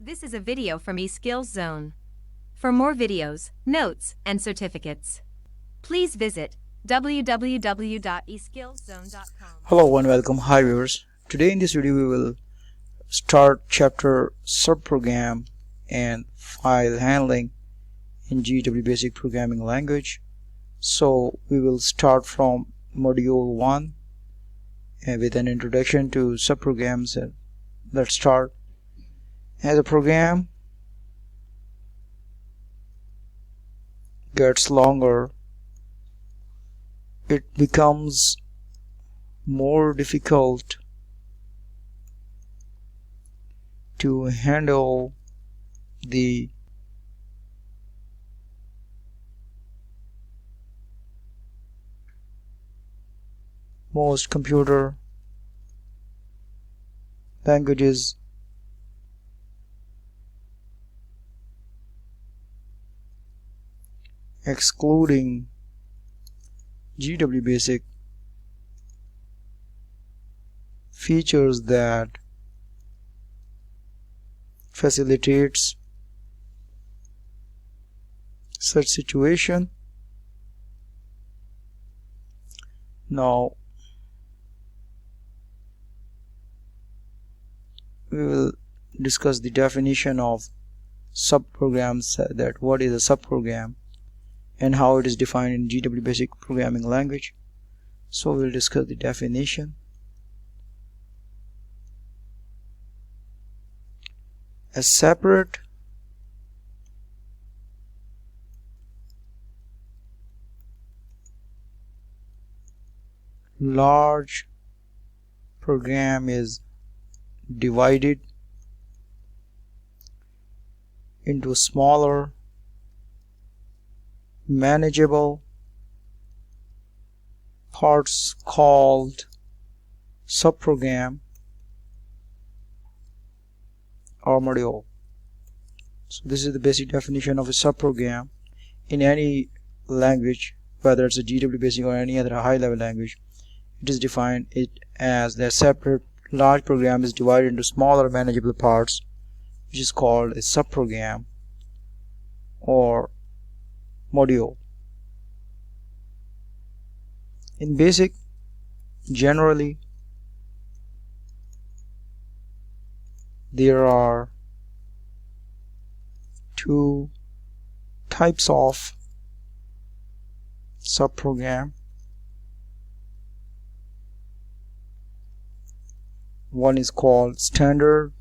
This is a video from eSkills Zone. For more videos, notes, and certificates, please visit www.eskillszone.com. Hello and welcome. Hi viewers. Today in this video we will start chapter subprogram and file handling in GW Basic Programming Language. So we will start from module 1 with an introduction to subprograms. Let's start. As a program gets longer, it becomes more difficult to handle the most computer languages, excluding GW Basic. Features that facilitates such situation. Now we will discuss the definition of subprograms, that what is a subprogram and how it is defined in GW Basic Programming Language. So we'll discuss the definition. A separate large program is divided into smaller manageable parts called subprogram or module. So this is the basic definition of a subprogram in any language, whether it's a GW Basic or any other high-level language. It is defined as the separate large program is divided into smaller manageable parts, which is called a subprogram or module. In BASIC, generally there are two types of subprogram. One is called standard,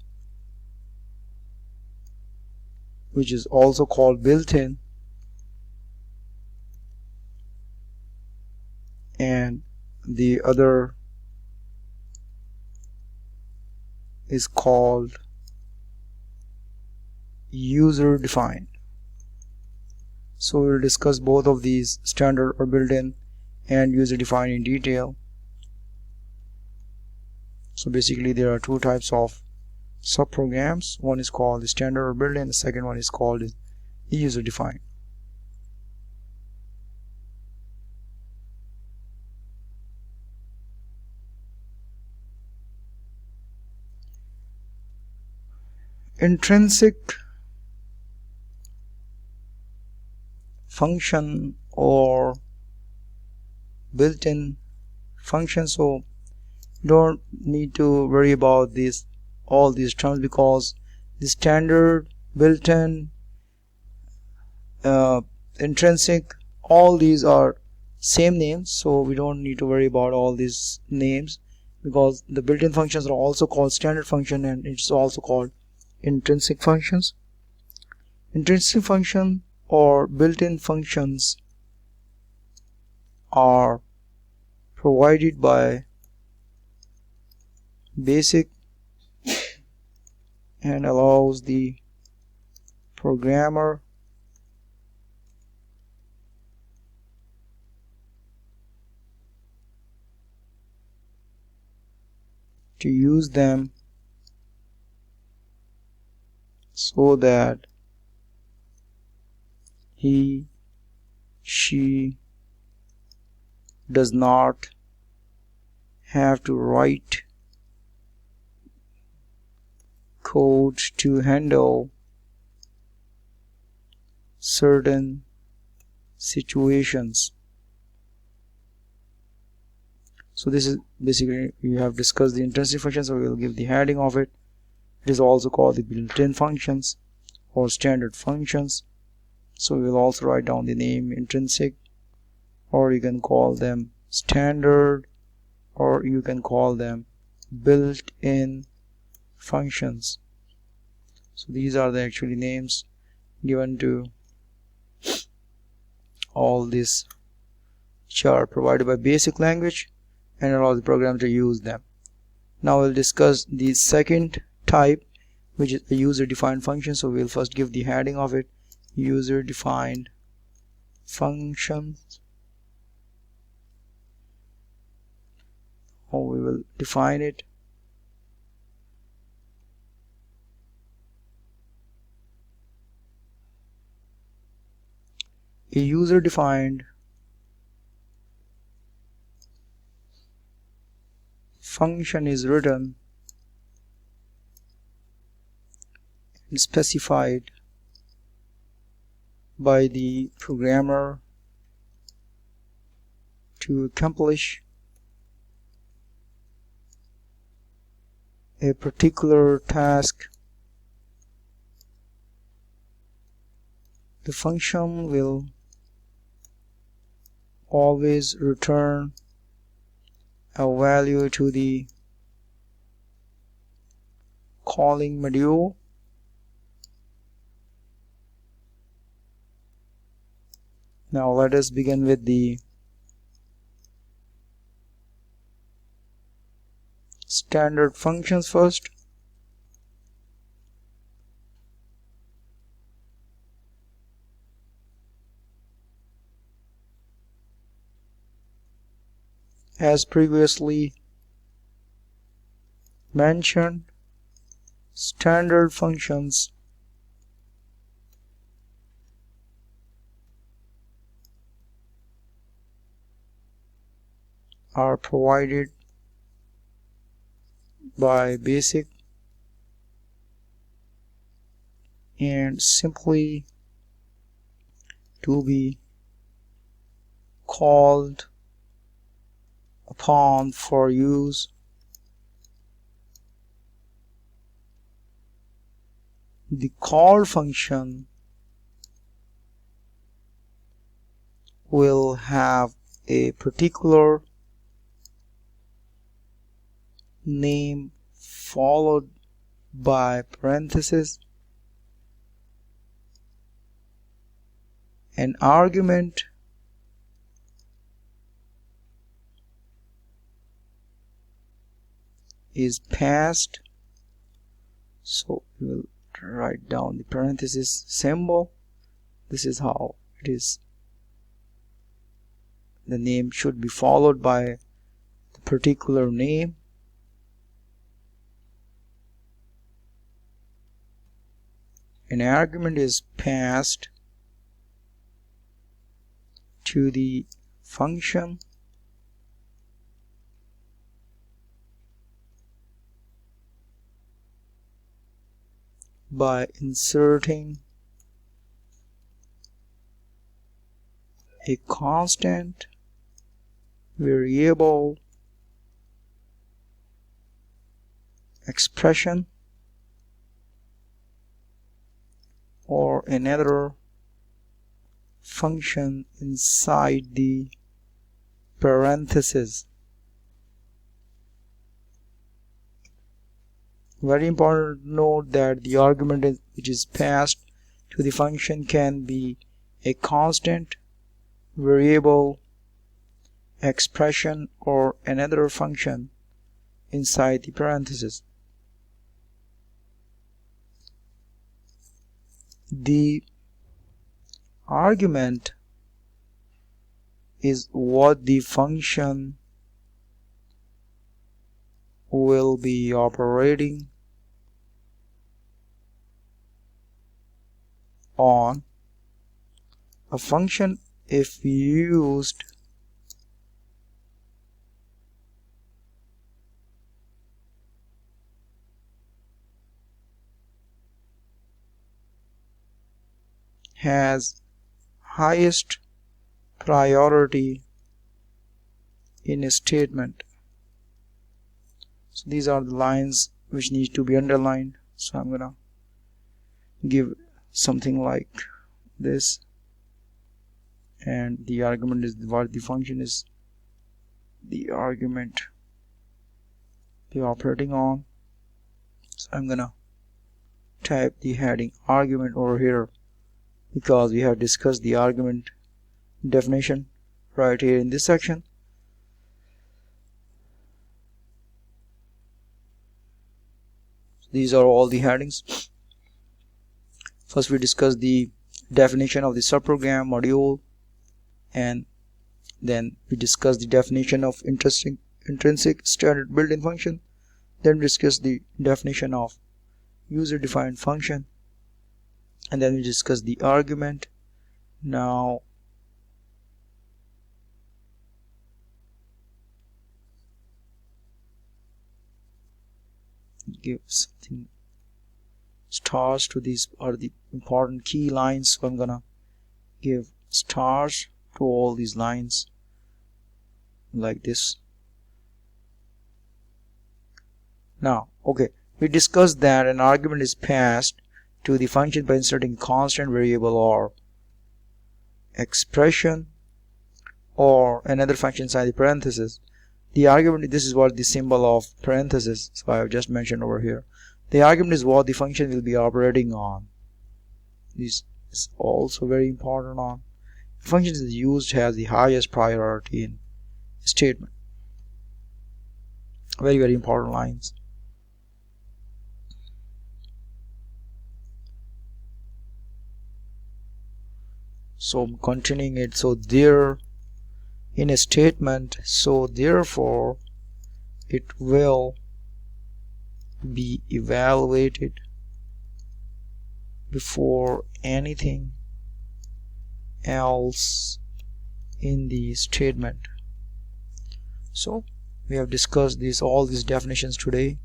which is also called built-in, and the other is called user-defined. So we'll discuss both of these, standard or built-in and user-defined, in detail. So basically there are two types of subprograms. One is called the standard or built-in, the second one is called the user-defined. Intrinsic function or built-in function. So don't need to worry about all these terms, because the standard, built-in, intrinsic, all these are same names, so we don't need to worry about all these names, because the built-in functions are also called standard function and it's also called intrinsic functions. Intrinsic function or built-in functions are provided by BASIC and allows the programmer to use them so that he, she does not have to write code to handle certain situations. So this is basically, we have discussed the intrinsic function, so we will give the heading of it. It is also called the built-in functions or standard functions. So we will also write down the name intrinsic, or you can call them standard, or you can call them built-in functions. So these are the actually names given to all these which are provided by basic language and allow the program to use them. Now we'll discuss the second type, which is a user-defined function. So we'll first give the heading of it, user-defined functions. How we will define it. A user-defined function is written and specified by the programmer to accomplish a particular task. The function will always return a value to the calling module. Now let us begin with the standard functions first. As previously mentioned, standard functions are provided by basic and simply to be called upon for use. The call function will have a particular name followed by parentheses. An argument is passed, so we will write down the parenthesis symbol. This is how it is. The name should be followed by the particular name. An argument is passed to the function by inserting a constant variable expression or another function inside the parentheses. Very important to note that the argument which is passed to the function can be a constant variable expression or another function inside the parentheses. The argument is what the function will be operating on. A function, if used has highest priority in a statement. So these are the lines which need to be underlined. So I'm gonna give something like this, and the argument is what the function is, the argument we're operating on. So I'm gonna type the heading argument over here, because we have discussed the argument definition right here in this section. These are all the headings. First we discuss the definition of the subprogram module, and then we discuss the definition of intrinsic standard built-in function. Then we discuss the definition of user-defined function, and then we discuss the argument. Now give something stars to these are the important key lines, so I'm gonna give stars to all these lines like this. Now okay, we discussed that an argument is passed to the function by inserting constant, variable, or expression or another function inside the parenthesis. The argument, this is what the symbol of parenthesis, so I have just mentioned over here. The argument is what the function will be operating on. This is also very important on. The function is used has the highest priority in statement. Very, very important lines. So I'm continuing it. So there in a statement, so therefore it will be evaluated before anything else in the statement. So we have discussed all these definitions today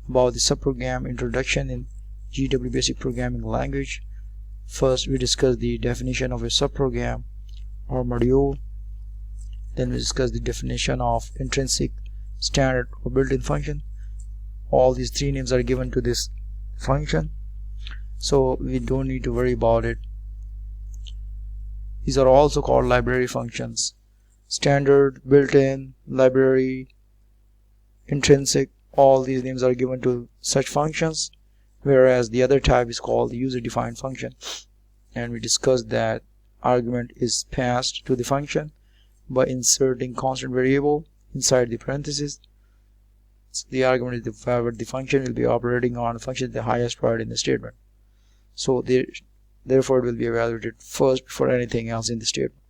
about the subprogram introduction in GW Basic Programming Language. First we discussed the definition of a subprogram or module. Then we discussed the definition of intrinsic, standard, or built-in function. All these three names are given to this function, so we don't need to worry about it. These are also called library functions. Standard, built-in, library, intrinsic, all these names are given to such functions, whereas the other type is called the user-defined function. And we discussed that argument is passed to the function by inserting constant variable inside the parenthesis. So the argument is the function will be operating on a function the highest priority in the statement. So therefore it will be evaluated first before anything else in the statement.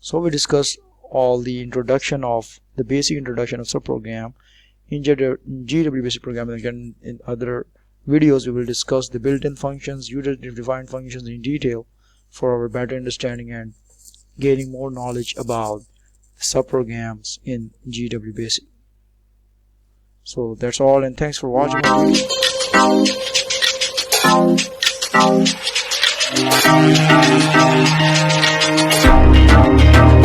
So we discussed all the introduction of the basic introduction of subprogram in GW Basic Programming. Again, in other videos we will discuss the built-in functions, user-defined functions in detail for our better understanding and gaining more knowledge about subprograms in GW Basic. So that's all, and thanks for watching my video.